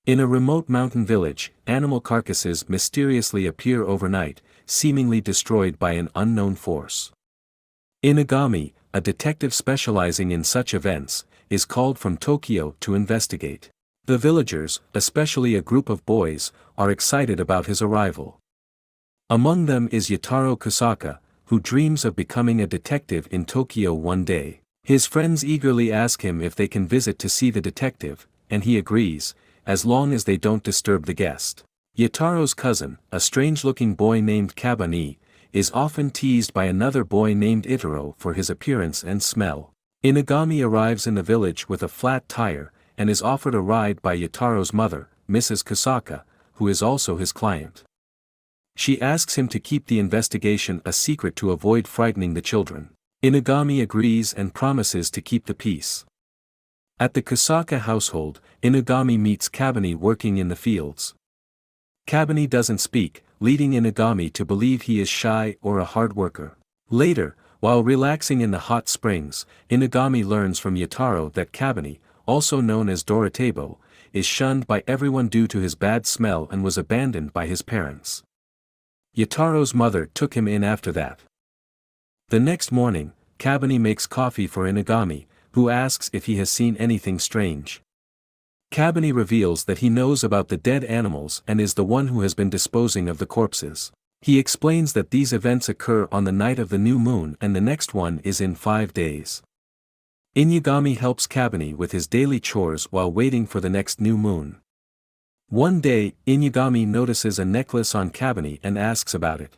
In a remote mountain village, animal carcasses mysteriously appear overnight, seemingly destroyed by an unknown force. Inagami, a detective specializing in such events, is called from Tokyo to investigate. The villagers, especially a group of boys, are excited about his arrival. Among them is Yataro Kusaka, who dreams of becoming a detective in Tokyo one day. His friends eagerly ask him if they can visit to see the detective, and he agrees, as long as they don't disturb the guest. Yataro's cousin, a strange-looking boy named Kabani, is often teased by another boy named Itaro for his appearance and smell. Inagami arrives in the village with a flat tire, and is offered a ride by Yataro's mother, Mrs. Kusaka, who is also his client. She asks him to keep the investigation a secret to avoid frightening the children. Inagami agrees and promises to keep the peace. At the Kusaka household, Inagami meets Kabani working in the fields. Kabani doesn't speak, leading Inagami to believe he is shy or a hard worker. Later, while relaxing in the hot springs, Inagami learns from Yataro that Kabani, also known as Doratabo, is shunned by everyone due to his bad smell and was abandoned by his parents. Yataro's mother took him in after that. The next morning, Kabani makes coffee for Inagami, who asks if he has seen anything strange. Kabani reveals that he knows about the dead animals and is the one who has been disposing of the corpses. He explains that these events occur on the night of the new moon and the next one is in 5 days. Inagami helps Kabani with his daily chores while waiting for the next new moon. One day, Inagami notices a necklace on Kabani and asks about it.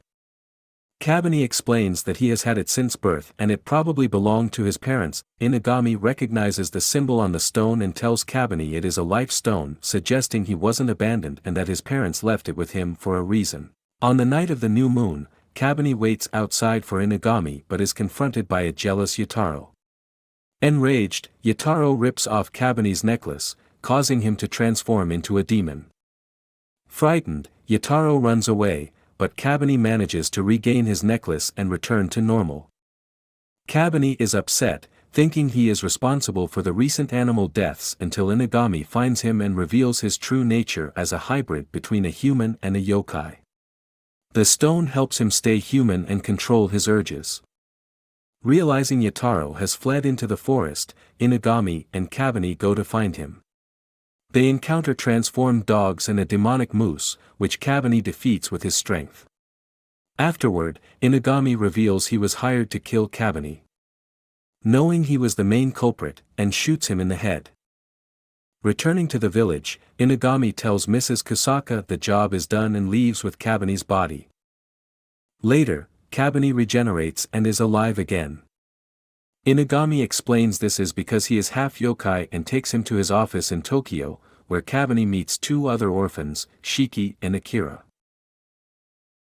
Kabani explains that he has had it since birth and it probably belonged to his parents. Inagami recognizes the symbol on the stone and tells Kabani it is a life stone, suggesting he wasn't abandoned and that his parents left it with him for a reason. On the night of the new moon, Kabani waits outside for Inagami but is confronted by a jealous Yataro. Enraged, Yataro rips off Kabani's necklace, causing him to transform into a demon. Frightened, Yataro runs away, but Kabani manages to regain his necklace and return to normal. Kabani is upset, thinking he is responsible for the recent animal deaths until Inagami finds him and reveals his true nature as a hybrid between a human and a yokai. The stone helps him stay human and control his urges. Realizing Yataro has fled into the forest, Inagami and Kabani go to find him. They encounter transformed dogs and a demonic moose, which Kabani defeats with his strength. Afterward, Inagami reveals he was hired to kill Kabani. Knowing he was the main culprit, and shoots him in the head. Returning to the village, Inagami tells Mrs. Kusaka the job is done and leaves with Kabani's body. Later, Kabani regenerates and is alive again. Inagami explains this is because he is half yokai and takes him to his office in Tokyo, where Kabani meets 2 other orphans, Shiki and Akira.